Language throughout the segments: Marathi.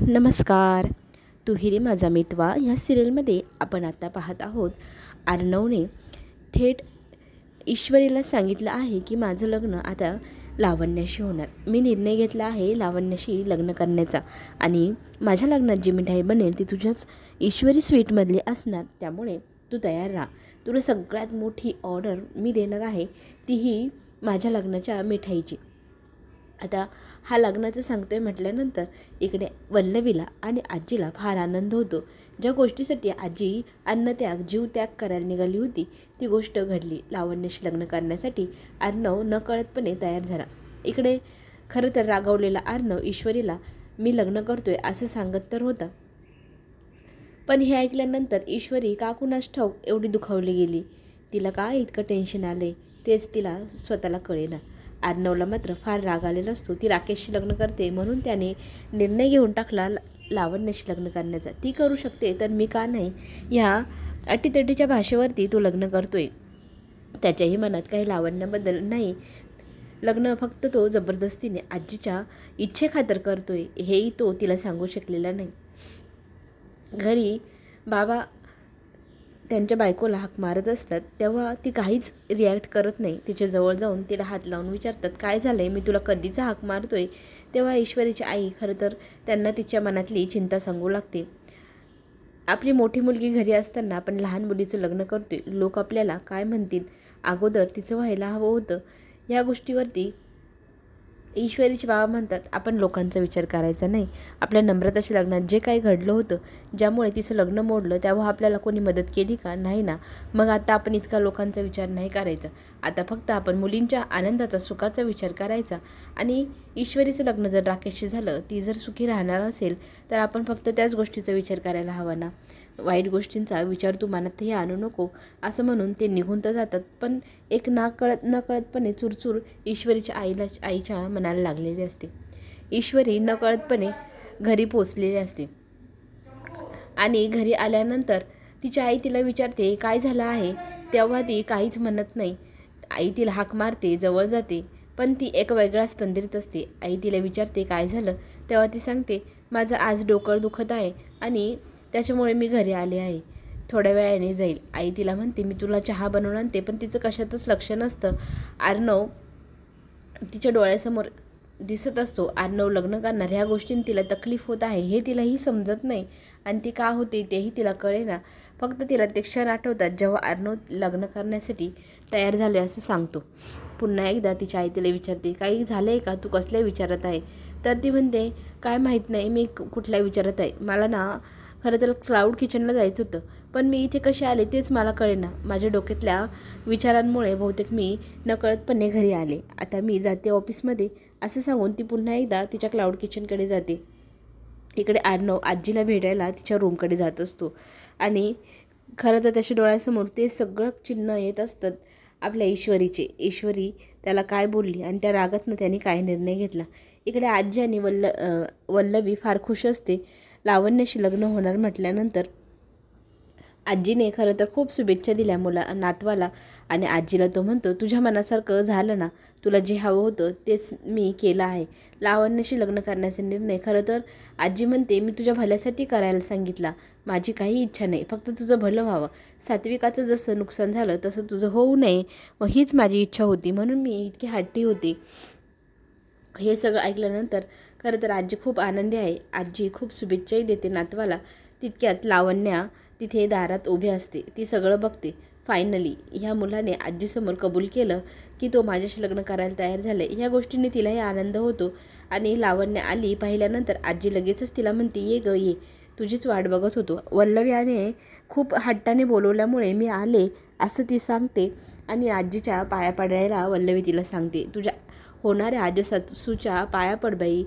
नमस्कार. तू हिरे माझा मितवा ह्या सिरियलमध्ये आपण आता पाहत आहोत. अर्णवने थेट ईश्वरीला सांगितलं आहे की माझं लग्न आता लावण्याशी होणार. मी निर्णय घेतला आहे लावण्याशी लग्न करण्याचा आणि माझ्या लग्नात जी मिठाई बनेल ती तुझ्याच ईश्वरी स्वीटमधली असणार. त्यामुळे तू तयार राहा. तुला सगळ्यात मोठी ऑर्डर मी देणार आहे, तीही माझ्या लग्नाच्या मिठाईची. आता हा लग्नाचं सांगतोय म्हटल्यानंतर इकडे वल्लवीला आणि आजीला फार आनंद होतो. ज्या गोष्टीसाठी आजी अन्नत्याग जीवत्याग करायला निघाली होती ती गोष्ट घडली. लावण्याशी लग्न करण्यासाठी अर्णव नकळतपणे तयार झाला. इकडे खरं तर रागावलेला अर्णव ईश्वरीला मी लग्न करतोय असं सांगत तर होता, पण हे ऐकल्यानंतर ईश्वरी का कुणास ठाऊक एवढी दुखावली गेली. तिला काय इतकं टेन्शन आले तेच तिला स्वतःला कळेना. अर्णवला मात्र फार राग आलेला असतो. ती राकेशशी लग्न करते म्हणून त्याने निर्णय घेऊन टाकला लावण्याशी लग्न करण्याचा. ती करू शकते तर मी का नाही, ह्या अटीतटीच्या भाषेवरती तो लग्न करतोय. त्याच्याही मनात काही लावण्याबद्दल नाही. लग्न फक्त तो जबरदस्तीने आजीच्या इच्छेखातर करतोय हेही तो तिला सांगू शकलेला नाही. घरी बाबा त्यांच्या बायकोला हाक मारत असतात तेव्हा ती काहीच रिॲक्ट करत नाही. तिच्या जवळ जाऊन तिला हात लावून विचारतात, काय झालं आहे, मी तुला कधीचा हाक मारतोय. तेव्हा ईश्वरीची आई खरं तर त्यांना तिच्या मनातली चिंता सांगू लागते. आपली मोठी मुलगी घरी असताना आपण लहान मुलीचं लग्न करतोय, लोक आपल्याला काय म्हणतील, अगोदर तिचं व्हायला हवं होतं. ह्या गोष्टीवरती ईश्वरीचे बाबा म्हणतात, आपण लोकांचा विचार करायचा नाही. आपल्या नम्रताच्या लग्नात जे काही घडलं होतं, ज्यामुळे तिचं लग्न मोडलं, तेव्हा आपल्याला कोणी मदत केली का? नाही ना. मग आता आपण इतका लोकांचा विचार नाही करायचा. आता फक्त आपण मुलींच्या आनंदाचा सुखाचा विचार करायचा. आणि ईश्वरीचं लग्न जर राकेशशी झालं, ती जर सुखी राहणार असेल तर आपण फक्त त्याच गोष्टीचा विचार करायला हवा ना. वाईट गोष्टींचा विचार तू मनातही आणू नको असं म्हणून ते निघून तर जातात. पण एक नकळतपणे चुरचूर ईश्वरीच्या आईच्या मनाला लागलेली असते. ईश्वरी नकळतपणे घरी पोचलेली असते आणि घरी आल्यानंतर तिची आई तिला विचारते काय झालं आहे, तेव्हा ती काहीच म्हणत नाही. आई तिला हाक मारते, जवळ जाते, पण ती एक वेगळाच तंद्रीत असते. आई तिला विचारते काय झालं, तेव्हा ती सांगते माझं आज डोकं दुखत आहे आणि त्याच्यामुळे मी घरी आले आहे, थोड्या वेळाने जाईल. आई तिला म्हणते मी तुला चहा बनवून आणते, पण तिचं कशातच लक्ष नसतं. अर्णव तिच्या डोळ्यासमोर दिसत असतो. अर्णव लग्न करणार ह्या गोष्टींनी तिला तकलीफ होत आहे हे तिलाही समजत नाही आणि ती का होते तेही तिला कळेना. फक्त तिला ते क्षण आठवतात जेव्हा अर्णव लग्न करण्यासाठी तयार झाले असं सांगतो. पुन्हा एकदा तिच्या आई तिला विचारते काही झालं आहे का, तू कसल्या विचारत आहे. तर ती म्हणते काय माहीत नाही मी कुठल्या विचारत आहे. मला ना खरं तर क्लाउड किचनला जायचं होतं, पण मी इथे कसे आले तेच मला कळेना. माझ्या डोक्यातल्या विचारांमुळे बहुतेक मी नकळतपणे घरी आले. आता मी जाते ऑफिसमध्ये असं सांगून ती पुन्हा एकदा तिच्या क्लाउड किचनकडे जाते. इकडे अर्णव आजीला भेटायला तिच्या रूमकडे जात असतो आणि खरं तर त्याच्या डोळ्यासमोर ते सगळं चिन्ह येत असतात आपल्या ईश्वरीचे. ईश्वरी त्याला काय बोलली आणि त्या रागातनं त्याने काय निर्णय घेतला. इकडे आजी आणि वल्लवी फार खुश असते. लावण्याशी लग्न होणार म्हटल्यानंतर आजीने खरं तर खूप शुभेच्छा दिल्या नातवाला आणि आजीला तो म्हणतो तुझ्या मनासारखं झालं ना, तुला जे हवं होतं तेच मी केलं आहे. लावण्याशी लग्न करण्याचा निर्णय खरं तर आजी म्हणते मी तुझ्या भल्यासाठी करायला सांगितला. माझी काही इच्छा नाही, फक्त तुझं भलं व्हावं. सात्विकाचं जसं नुकसान झालं तसं तुझं होऊ नये, व हीच माझी इच्छा होती, म्हणून मी इतकी हट्टी होते. हे सगळं ऐकल्यानंतर खरं तर आजी खूप आनंदी आहे. आजी खूप शुभेच्छाही देते नातवाला. तितक्यात लावण्या तिथे दारात उभी असते. ती सगळं बघते. फायनली ह्या मुलाने आजीसमोर कबूल केलं की तो माझ्याशी लग्न करायला तयार झाले. ह्या गोष्टींनी तिलाही आनंद होतो. आणि लावण्य आली पाहिल्यानंतर आजी लगेचच तिला म्हणते ये ग ये, तुझीच वाट बघत होतो. वल्लव्याने खूप हट्टाने बोलवल्यामुळे मी आले असं ती सांगते आणि आजीच्या पाया पडायला वल्लवी तिला सांगते तुझ्या होणाऱ्या आजसासूच्या पाया पड बाई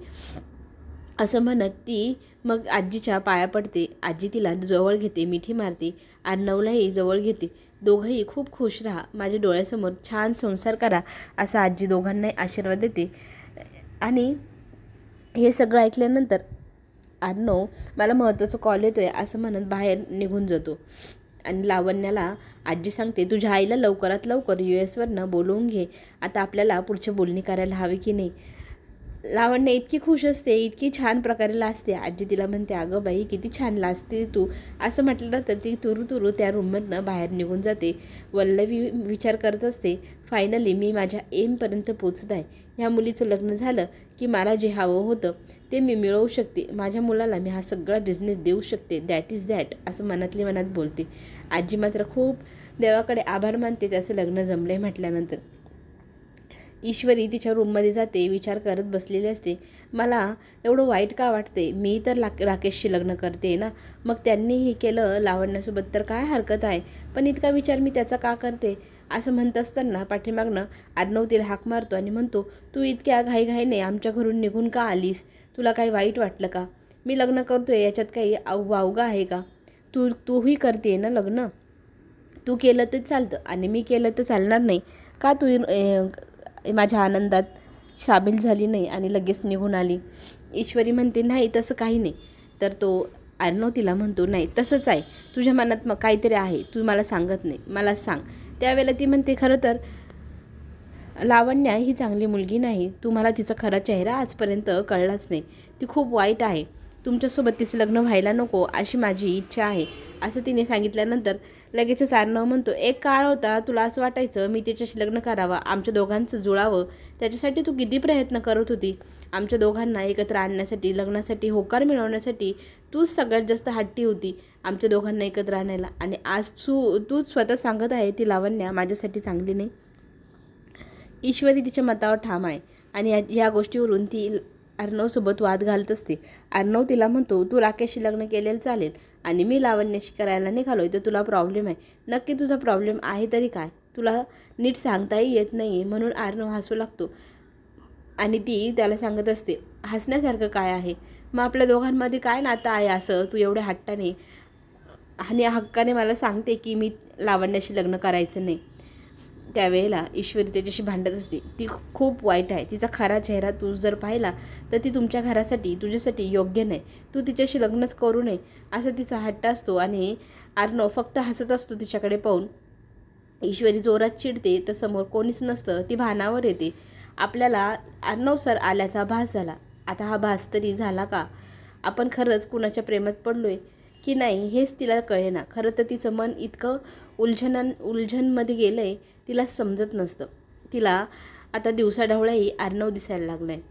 असं म्हणत ती मग आजीच्या पाया पडते. आजी तिला जवळ घेते, मिठी मारते, अर्णवलाही जवळ घेते. दोघंही खूप खुश राहा, माझ्या डोळ्यासमोर छान संसार करा असं आजी दोघांनाही आशीर्वाद देते. आणि हे सगळं ऐकल्यानंतर अर्णव मला महत्त्वाचा कॉल येतो आहे असं म्हणत बाहेर निघून जातो. आणि लावण्याला आजी सांगते तुझ्या आईला लवकरात लवकर US वरनं बोलवून घे, आता आपल्याला पुढची बोलणी करायला हवी की नाही. लावण्य इतकी खुश असते, इतकी छान प्रकारे लाजते. आजी तिला म्हणते, अगं बाई किती छान लाजते तू. असं म्हटलं तर ती तुरू त्या रूममधनं बाहेर निघून जाते. वल्लवी विचार करत असते, फायनली मी माझ्या एमपर्यंत पोचत आहे. ह्या मुलीचं लग्न झालं की मला जे हवं होतं ते मी मिळवू शकते. माझ्या मुलाला मी हा सगळा बिझनेस देऊ शकते. दॅट इज दॅट असं मनातली मनात बोलते. आजी मात्र खूप देवाकडे आभार मानते त्याचं लग्न जमले म्हटल्यानंतर. ईश्वरी तिच्या रूममध्ये जाते, विचार करत बसलेली असते. मला एवढं वाईट का वाटते? मी तर राकेशशी लग्न करते ना, मग त्यांनीही केलं लावण्यासोबत तर काय हरकत आहे, पण इतका विचार मी त्याचा का करते? असं म्हणत असताना पाठीमागनं अर्णव तिला हाक मारतो आणि म्हणतो, तू इतक्या घाईघाईने आमच्या घरून निघून का आलीस? तुला काही वाईट वाटलं का? मी लग्न करतोय याच्यात काही वावगं आहे का? तूही करते ना लग्न, तू केलं तर चालतं आणि मी केलं तर चालणार नाही का? तू माझ्या आनंदात सामील झाली नाही आणि लगेच निघून आली. ईश्वरी म्हणते, नाही तसं काही नाही. तर तो अर्णव तिला म्हणतो, नाही तसंच आहे, तुझ्या मनात मग काहीतरी आहे, तू मला सांगत नाही, मला सांग. त्यावेळेला ती म्हणते, खरं तर लावण्या ही चांगली मुलगी नाही. तुम्हाला तिचा खरा चेहरा आजपर्यंत कळलाच नाही. ती खूप वाईट आहे. तुमच्यासोबत तिचं लग्न व्हायला नको अशी माझी इच्छा आहे असं तिने सांगितल्यानंतर लगेचच अर्णव म्हणतो, एक काळ होता तुला असं वाटायचं मी तिच्याशी लग्न करावं, आमच्या दोघांचं जुळावं. त्याच्यासाठी तू किती प्रयत्न करत होती. आमच्या दोघांना एकत्र आणण्यासाठी, लग्नासाठी, होकार मिळवण्यासाठी तूच सगळ्यात जास्त हट्टी होती आमच्या दोघांना एकत्र आणायला. आणि आज तूच स्वतः सांगत आहे ती लावण्या माझ्यासाठी चांगली नाही. ईश्वरी तिच्या मतावर ठाम आहे आणि या गोष्टीवरून ती अर्णवसोबत वाद घालत असते. अर्णव तिला म्हणतो, तू राकेशशी लग्न केलेलं चालेल आणि मी लावण्याशी करायला निघालोय तर तुला प्रॉब्लेम आहे. नक्की तुझा प्रॉब्लेम आहे तरी काय? तुला नीट सांगताही येत नाही. म्हणून अर्णव हसू लागतो आणि ती त्याला सांगत असते, हसण्यासारखं काय आहे? मग आपल्या दोघांमध्ये काय नातं आहे असं तू एवढ्या हट्टाने आणि हक्काने मला सांगते की मी लावण्याशी लग्न करायचं नाही? त्यावेळेला ईश्वरी त्याच्याशी भांडत असते. ती खूप वाईट आहे. तिचा खरा चेहरा तू जर पाहिला तर ती तुमच्या घरासाठी, तुझ्यासाठी योग्य नाही. तू तिच्याशी लग्नच करू नये असं तिचा हट्ट असतो आणि अर्णव फक्त हसत असतो तिच्याकडे पाहून. ईश्वरी जोरात चिडते तर समोर कोणीच नसतं. ती भानावर येते. आपल्याला अर्णव सर आल्याचा भास झाला. आता हा भास तरी झाला का? आपण खरंच कुणाच्या प्रेमात पडलोय की नाही हेच तिला कळेना. खरं तर तिचं मन इतकं उलझनमध्ये गेलं आहे तिला समजत नसतं. तिला आता दिवसाढवळ्याही अर्णव दिसायला लागला आहे.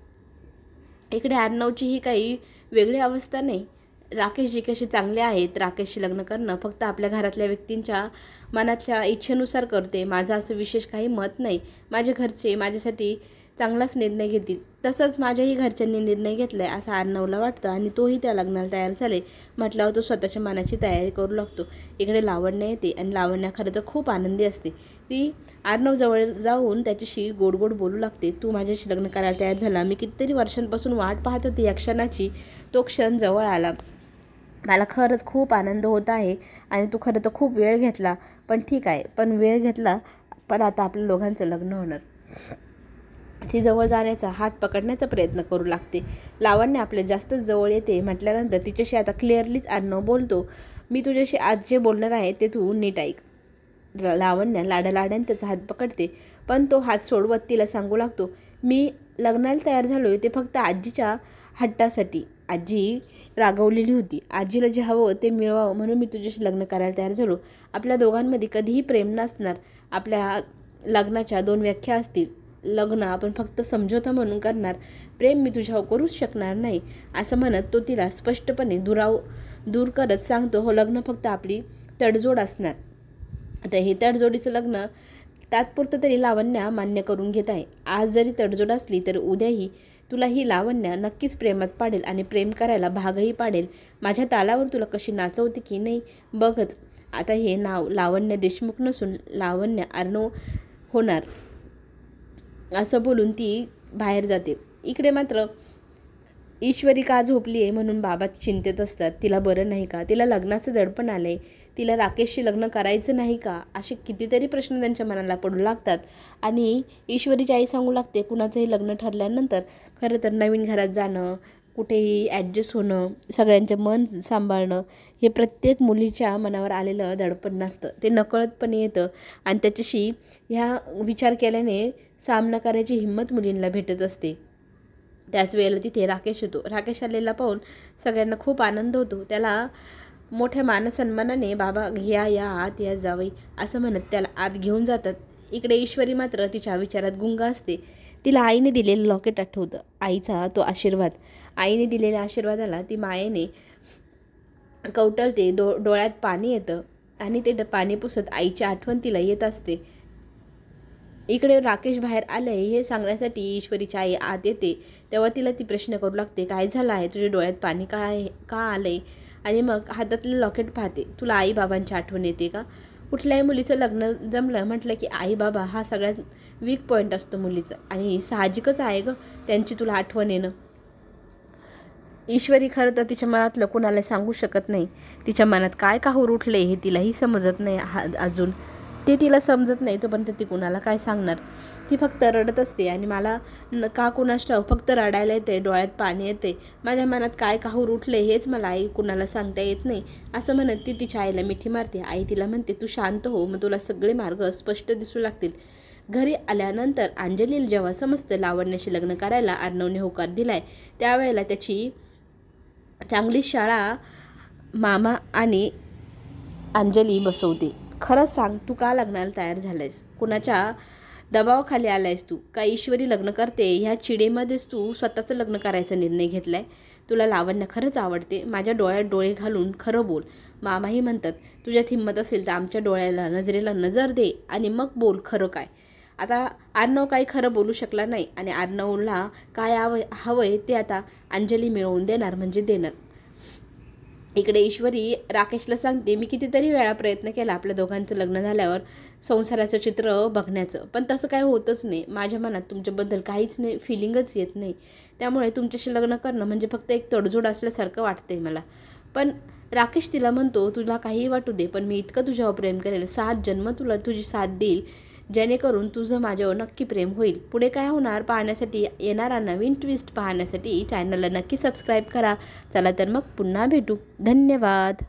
इकडे अर्णवचीही काही वेगळी अवस्था नाही. राकेशजी कसे चांगले आहेत, राकेशशी लग्न करणं फक्त आपल्या घरातल्या व्यक्तींच्या मनातल्या इच्छेनुसार करते. माझं असं विशेष काही मत नाही. माझ्या घरचे माझ्यासाठी चांगलाच निर्णय घेतील. तसंच माझ्याही घरच्यांनी निर्णय घेतला आहे असं अर्णवला वाटतं आणि तोही त्या लग्नाला तयार झाले म्हटल्यावर तो स्वतःच्या मनाची तयारी करू लागतो. इकडे लावण्य येते आणि लावण्या खरं तर खूप आनंदी असते. ती अर्णवजवळ जाऊन त्याच्याशी गोड गोड बोलू लागते. तू माझ्याशी लग्न करायला तयार झाला. मी कितीतरी वर्षांपासून वाट पाहत होते या क्षणाची. तो क्षण जवळ आला. मला खरंच खूप आनंद होत आहे आणि तू खरं तर खूप वेळ घेतला, पण ठीक आहे, पण वेळ घेतला पण आता आपल्या दोघांचं लग्न होणार. ती जवळ जाण्याचा हात पकडण्याचा प्रयत्न करू लागते. लावण्य आपल्या जास्तच जवळ येते म्हटल्यानंतर तिच्याशी आता क्लिअरलीच अर्णव बोलतो, मी तुझ्याशी आज जे बोलणार आहे ते तू नीट ऐक. लावण्य लाडालाड्याने त्याचा हात पकडते पण तो हात सोडवत तिला सांगू लागतो, मी लग्नाला तयार झालो आहे ते फक्त आजीच्या हट्टासाठी. आजी रागवलेली होती. आजीला जे हवं ते मिळवावं म्हणून मी तुझ्याशी लग्न करायला तयार झालो. आपल्या दोघांमध्ये कधीही प्रेम नसणार. आपल्या लग्नाच्या दोन व्याख्या असतील. लग्न आपण फक्त समझोता म्हणून करणार, प्रेम मी तुझ्यावर करूच शकणार नाही असं म्हणत तो तिला स्पष्टपणे दूर करत सांगतो, हो लग्न फक्त आपली तडजोड असणार. आता हे तडजोडीचं लग्न तात्पुरतं तरी लावण्या मान्य करून घेत आहे. आज जरी तडजोड असली तर उद्याही तुला ही लावण्या नक्कीच प्रेमात पाडेल आणि प्रेम करायला भागही पाडेल. माझ्या तालावर तुला कशी नाचवते की नाही बघच. आता हे नाव लावण्य देशमुख नसून लावण्य अर्णव होणार असं बोलून ती बाहेर जाते. इकडे मात्र ईश्वरी का झोपली आहे म्हणून बाबा चिंतेत असतात. तिला बरं नाही का? तिला लग्नाचं दडपण आलं आहे? तिला राकेशशी लग्न करायचं नाही का? असे कितीतरी प्रश्न त्यांच्या मनाला पडू लागतात आणि ईश्वरीची आई सांगू लागते, कुणाचंही लग्न ठरल्यानंतर खरं तर नवीन घरात जाणं, कुठेही ॲडजस्ट होणं, सगळ्यांचं मन सांभाळणं हे प्रत्येक मुलीच्या मनावर आलेलं दडपण नसतं. ते नकळतपणे येतं आणि त्याच्याशी ह्या विचार केल्याने सामना करायची हिंमत मुलींना भेटत असते. त्याच वेळेला तिथे राकेश येतो. राकेश आलेला पाहून सगळ्यांना खूप आनंद होतो. त्याला मोठ्या मानसन्मानाने बाबा या या आत या जावई असं म्हणत त्याला आत घेऊन जातात. इकडे ईश्वरी मात्र तिच्या विचारात गुंग असते. तिला आईने दिलेलं लॉकेट आठवतं, आईचा तो आशीर्वाद. आईने दिलेल्या आशीर्वादाला ती मायेने कवटळते. डोळ्यात पाणी येतं आणि ते पाणी पुसत आईची आठवण तिला येत असते. इकडे राकेश बाहेर आलंय हे सांगण्यासाठी ईश्वरीची आई आत येते. तेव्हा तिला ती प्रश्न करू लागते, काय झालं आहे, तुझ्या डोळ्यात पाणी का आलंय? आणि मग हातातलं लॉकेट पाहते. तुला आई बाबांची आठवण येते का? कुठल्याही मुलीचं लग्न जमलं म्हटलं की आई बाबा हा सगळ्यात वीक पॉईंट असतो मुलीचं, आणि साहजिकच आहे गं त्यांची तुला आठवण येणं. ईश्वरी खरं तर तिच्या मनातलं कुणाला सांगू शकत नाही. तिच्या मनात काय काहूर उठले हे तिलाही समजत नाही. अजून ते तिला समजत नाही तोपर्यंत ती कुणाला काय सांगणार. ती फक्त रडत असते आणि मला का कुणास ठाऊक फक्त रडायला येते, डोळ्यात पाणी येते, माझ्या मनात काय काहूर उठले हेच मला आई कुणाला सांगता येत नाही असं म्हणत ती तिच्या आईला मिठी मारते. आई तिला म्हणते, तू शांत हो, मग तुला सगळे मार्ग स्पष्ट दिसू लागतील. घरी आल्यानंतर अंजलीला जेव्हा समजतं लावण्याशी लग्न करायला अर्णवने होकार दिलाय, त्यावेळेला त्याची चांगली शाळा मामा आणि अंजली बसवते. खरंच सांग, तू का लग्नाला तयार झालायस? कुणाच्या दबावाखाली आलायस तू? का ईश्वरी लग्न करते ह्या चिडेमध्येच तू स्वतःचं लग्न करायचा निर्णय घेतलाय? तुला लावण्य खरंच आवडते? माझ्या डोळ्यात डोळे घालून खरं बोल. मामाही म्हणतात, तुझ्यात हिंमत असेल तर आमच्या डोळ्याला नजरेला नजर दे आणि मग बोल खरं काय. आता अर्णव काही खरं बोलू शकला नाही आणि अर्णवला काय हवंय ते आता अंजली मिळवून देणार म्हणजे देणार. इकडे ईश्वरी राकेशला सांगते, मी कितीतरी वेळा प्रयत्न केला आपल्या दोघांचं लग्न झाल्यावर संसाराचं चित्र बघण्याचं, पण तसं काय होतच नाही. माझ्या मनात तुमच्याबद्दल काहीच नाही, फिलिंगच येत नाही. त्यामुळे तुमच्याशी लग्न करणं म्हणजे फक्त एक तडजोड असल्यासारखं वाटतंय मला. पण राकेश तिला म्हणतो, तुला काहीही वाटू दे, पण मी इतकं तुझ्यावर प्रेम करेल, 7 जन्म तुला तुझी साथ देईल, जेणेकरून तुझं माझ्यावर नक्की प्रेम होईल. पुढे काय होणार पाहण्यासाठी, येणारा नवीन ट्विस्ट पाहण्यासाठी चॅनलला नक्की सबस्क्राईब करा. चला तर मग पुन्हा भेटू. धन्यवाद.